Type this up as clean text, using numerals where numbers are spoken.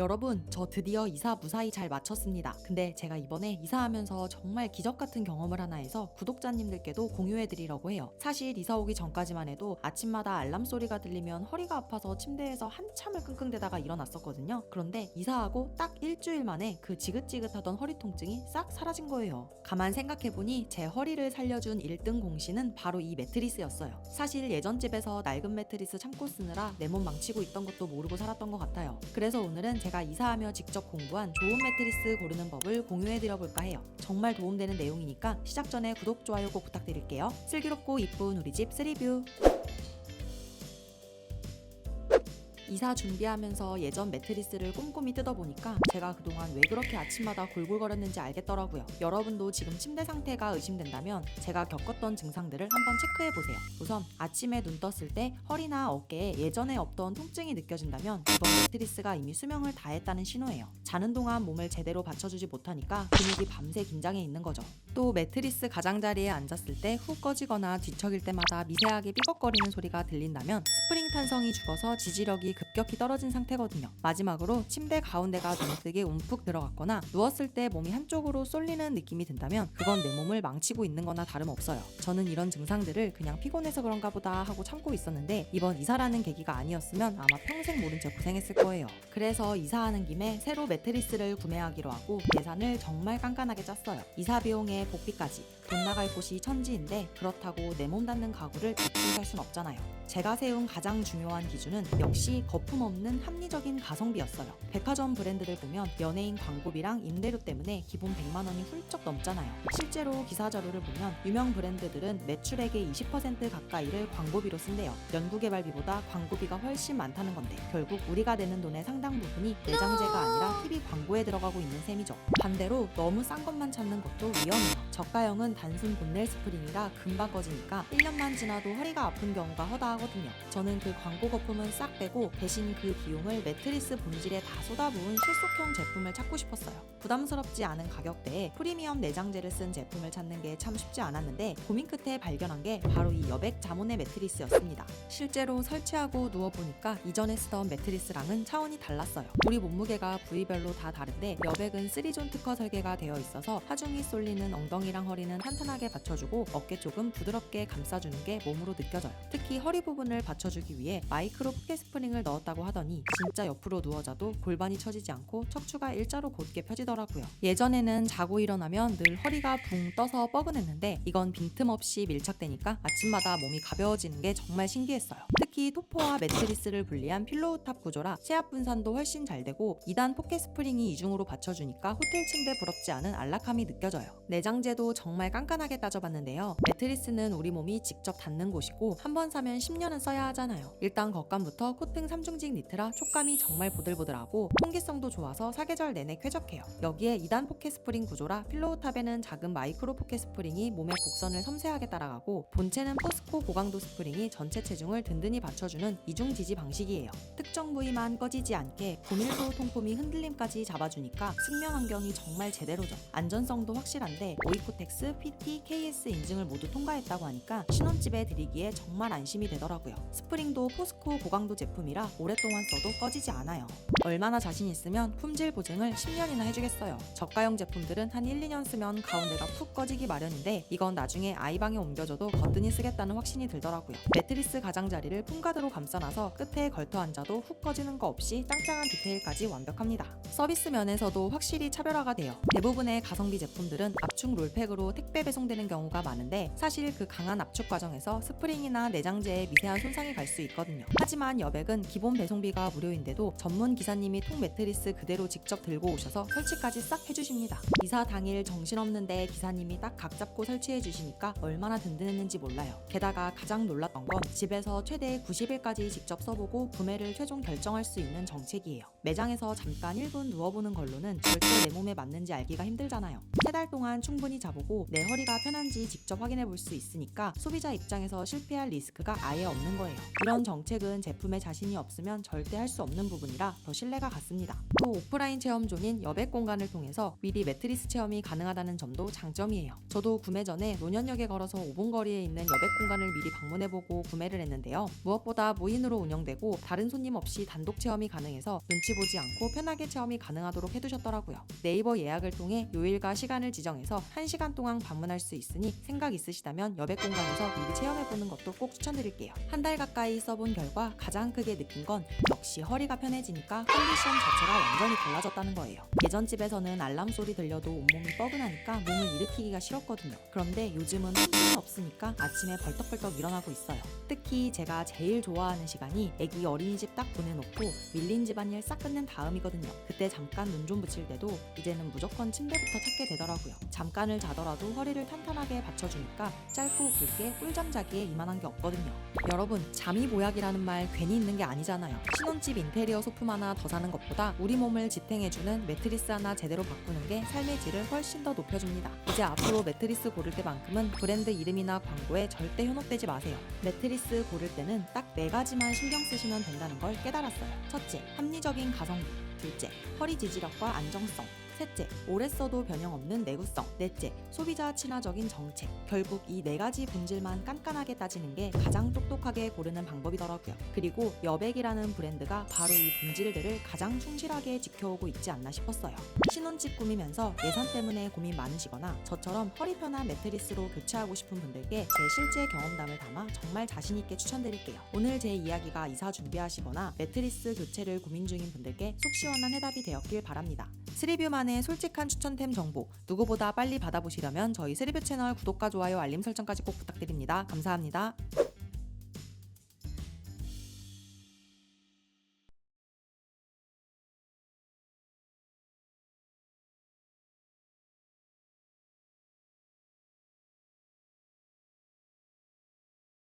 여러분, 저 드디어 이사 무사히 잘 마쳤습니다. 근데 제가 이번에 이사하면서 정말 기적 같은 경험을 하나 해서 구독자님들께도 공유해드리려고 해요. 사실 이사 오기 전까지만 해도 아침마다 알람 소리가 들리면 허리가 아파서 침대에서 한참을 끙끙대다가 일어났었거든요. 그런데 이사하고 딱 일주일 만에 그 지긋지긋하던 허리 통증이 싹 사라진 거예요. 가만 생각해보니 제 허리를 살려준 1등 공신은 바로 이 매트리스였어요. 사실 예전 집에서 낡은 매트리스 참고 쓰느라 내 몸 망치고 있던 것도 모르고 살았던 것 같아요. 그래서 오늘은 제가 이사하며 직접 공부한 좋은 매트리스 고르는 법을 공유해드려 볼까 해요. 정말 도움되는 내용이니까 시작 전에 구독, 좋아요 꼭 부탁드릴게요. 슬기롭고 이쁜 우리 집 3리뷰. 이사 준비하면서 예전 매트리스를 꼼꼼히 뜯어보니까 제가 그동안 왜 그렇게 아침마다 골골거렸는지 알겠더라고요. 여러분도 지금 침대 상태가 의심된다면 제가 겪었던 증상들을 한번 체크해보세요. 우선 아침에 눈 떴을 때 허리나 어깨에 예전에 없던 통증이 느껴진다면 이번 매트리스가 이미 수명을 다했다는 신호예요. 자는 동안 몸을 제대로 받쳐주지 못하니까 근육이 밤새 긴장해 있는 거죠. 또 매트리스 가장자리에 앉았을 때 훅 꺼지거나 뒤척일 때마다 미세하게 삐걱거리는 소리가 들린다면 스프링 탄성이 죽어서 지지력이 급격히 떨어진 상태거든요. 마지막으로 침대 가운데가 눈에 띄게 움푹 들어갔거나 누웠을 때 몸이 한쪽으로 쏠리는 느낌이 든다면 그건 내 몸을 망치고 있는 거나 다름없어요. 저는 이런 증상들을 그냥 피곤해서 그런가 보다 하고 참고 있었는데 이번 이사라는 계기가 아니었으면 아마 평생 모른 채 고생했을 거예요. 그래서 이사하는 김에 새로 매트리스를 구매하기로 하고 예산을 정말 깐깐하게 짰어요. 이사 비용에 복비까지 돈 나갈 곳이 천지인데 그렇다고 내 몸 닿는 가구를 대충 살 순 없잖아요. 제가 세운 가장 중요한 기준은 역시 거품 없는 합리적인 가성비였어요. 백화점 브랜드들 보면 연예인 광고비랑 임대료 때문에 기본 100만 원이 훌쩍 넘잖아요. 실제로 기사 자료를 보면 유명 브랜드들은 매출액의 20% 가까이를 광고비로 쓴대요. 연구개발비보다 광고비가 훨씬 많다는 건데 결국 우리가 내는 돈의 상당 부분이 내장재가 아니라 TV 광고에 들어가고 있는 셈이죠. 반대로 너무 싼 것만 찾는 것도 위험해요. 저가형은 단순 본넬 스프링이라 금방 꺼지니까 1년만 지나도 허리가 아픈 경우가 허다하거든요. 저는 그 광고 거품은 싹 빼고 대신 그 비용을 매트리스 본질에 다 쏟아부은 실속형 제품을 찾고 싶었어요. 부담스럽지 않은 가격대에 프리미엄 내장재를 쓴 제품을 찾는 게 참 쉽지 않았는데 고민 끝에 발견한 게 바로 이 여백 자모네 매트리스였습니다. 실제로 설치하고 누워보니까 이전에 쓰던 매트리스랑은 차원이 달랐어요. 우리 몸무게가 부위별로 다 다른데 여백은 3존 특허 설계가 되어 있어서 하중이 쏠리는 엉덩이랑 허리는 탄탄하게 받쳐주고 어깨 쪽은 부드럽게 감싸주는 게 몸으로 느껴져요. 특히 허리 부분을 받쳐주기 위해 마이크로 포켓 스프링을 넣었다고 하더니 진짜 옆으로 누워자도 골반이 처지지 않고 척추가 일자로 곧게 펴지더라고요. 예전에는 자고 일어나면 늘 허리가 붕 떠서 뻐근했는데 이건 빈틈없이 밀착되니까 아침마다 몸이 가벼워지는 게 정말 신기했어요. 특히 토포와 매트리스를 분리한 필로우 탑 구조라 체압 분산도 훨씬 잘 되고 2단 포켓 스프링이 이중으로 받쳐주니까 호텔 침대 부럽지 않은 안락함이 느껴져요. 내장재도 정말 깐깐하게 따져봤는데요. 매트리스는 우리 몸이 직접 닿는 곳이고 한 번 사면 10년은 써야 하잖아요. 일단 겉감부터 코튼 3중직 니트라 촉감이 정말 보들보들하고 통기성도 좋아서 사계절 내내 쾌적해요. 여기에 2단 포켓 스프링 구조라 필로우 탑에는 작은 마이크로 포켓 스프링이 몸의 곡선을 섬세하게 따라가고 본체는 포스코 고강도 스프링이 전체 체중을 든든히 받쳐주는 이중 지지 방식이에요. 특정 부위만 꺼지지 않게 고밀도 통풍이 흔들림까지 잡아주니까 숙면 환경이 정말 제대로죠. 안전성도 확실한데 오이코텍스, PT, KS 인증을 모두 통과했다고 하니까 신혼집에 드리기에 정말 안심이 되더라고요. 스프링도 포스코 고강도 제품이라 오랫동안 써도 꺼지지 않아요. 얼마나 자신 있으면 품질 보증을 10년이나 해주겠어요. 저가형 제품들은 한 1, 2년 쓰면 가운데가 푹 꺼지기 마련인데 이건 나중에 아이방에 옮겨줘도 거뜬히 쓰겠다는 확신이 들더라고요. 매트리스 가장자리를 폼가드로 감싸놔서 끝에 걸터 앉아도 훅 꺼지는 거 없이 짱짱한 디테일까지 완벽합니다. 서비스 면에서도 확실히 차별화가 돼요. 대부분의 가성비 제품들은 압축 롤팩으로 택배 배송되는 경우가 많은데 사실 그 강한 압축 과정에서 스프링이나 내장재에 미세한 손상이 갈 수 있거든요. 하지만 여백은 기본 배송비가 무료인데도 전문 기사님이 통 매트리스 그대로 직접 들고 오셔서 설치까지 싹 해주십니다. 이사 당일 정신없는데 기사님이 딱 각 잡고 설치해 주시니까 얼마나 든든했는지 몰라요. 게다가 가장 놀랐던 건 집에서 최대 90일까지 직접 써보고 구매를 최종 결정할 수 있는 정책이에요. 매장에서 잠깐 1분 누워보는 걸로는 절대 내 몸에 맞는지 알기가 힘들잖아요. 3달 동안 충분히 자보고 내 내 허리가 편한지 직접 확인해 볼 수 있으니까 소비자 입장에서 실패할 리스크가 아예 없는 거예요. 이런 정책은 제품에 자신이 없으면 절대 할 수 없는 부분이라 더 신뢰가 갔습니다. 또 오프라인 체험존인 여백 공간을 통해서 미리 매트리스 체험이 가능하다는 점도 장점이에요. 저도 구매 전에 논현역에 걸어서 5분 거리에 있는 여백 공간을 미리 방문해보고 구매를 했는데요. 무엇보다 무인으로 운영되고 다른 손님 없이 단독 체험이 가능해서 눈치 보지 않고 편하게 체험이 가능하도록 해두셨더라고요. 네이버 예약을 통해 요일과 시간을 지정해서 1시간 동안 방문할 수 있으니 생각 있으시다면 여백 공간에서 미리 체험해보는 것도 꼭 추천드릴게요. 한 달 가까이 써본 결과 가장 크게 느낀 건 역시 허리가 편해지니까 컨디션 자체가 완전히 달라졌다는 거예요. 예전 집에서는 알람 소리 들려도 온몸이 뻐근하니까 몸을 일으키기가 싫었거든요. 그런데 요즘은 홈트는 없으니까 아침에 벌떡벌떡 일어나고 있어요. 특히 제가 제일 좋아하는 시간이 애기 어린이집 딱 보내놓고 밀린 집안일 싹 끝낸 다음이거든요. 그때 잠깐 눈 좀 붙일 때도 이제는 무조건 침대부터 찾게 되더라고요. 잠깐을 자더라도 허리를 탄탄하게 받쳐주니까 짧고 굵게 꿀잠 자기에 이만한 게 없거든요. 여러분, 잠이 보약이라는 말 괜히 있는 게 아니잖아요. 신혼집 인테리어 소품 하나 더 사는 것보다 우리 몸을 지탱해주는 매트리스 하나 제대로 바꾸는 게 삶의 질을 훨씬 더 높여줍니다. 이제 앞으로 매트리스 고를 때만큼은 브랜드 이름이나 광고에 절대 현혹되지 마세요. 매트리스 고를 때는 딱 4가지만 신경 쓰시면 된다는 걸 깨달았어요. 첫째, 합리적인 가성비. 둘째, 허리 지지력과 안정성. 셋째, 오래 써도 변형 없는 내구성. 넷째, 소비자 친화적인 정책. 결국 이 4가지 본질만 깐깐하게 따지는 게 가장 똑똑하게 고르는 방법이더라고요. 그리고 여백이라는 브랜드가 바로 이 본질들을 가장 충실하게 지켜오고 있지 않나 싶었어요. 신혼집 꾸미면서 예산 때문에 고민 많으시거나 저처럼 허리 편한 매트리스로 교체하고 싶은 분들께 제 실제 경험담을 담아 정말 자신있게 추천드릴게요. 오늘 제 이야기가 이사 준비하시거나 매트리스 교체를 고민 중인 분들께 속 시원한 해답이 되었길 바랍니다. 스리뷰만의 솔직한 추천템 정보 누구보다 빨리 받아보시려면 저희 스리뷰 채널 구독과 좋아요 알림 설정까지 꼭 부탁드립니다. 감사합니다.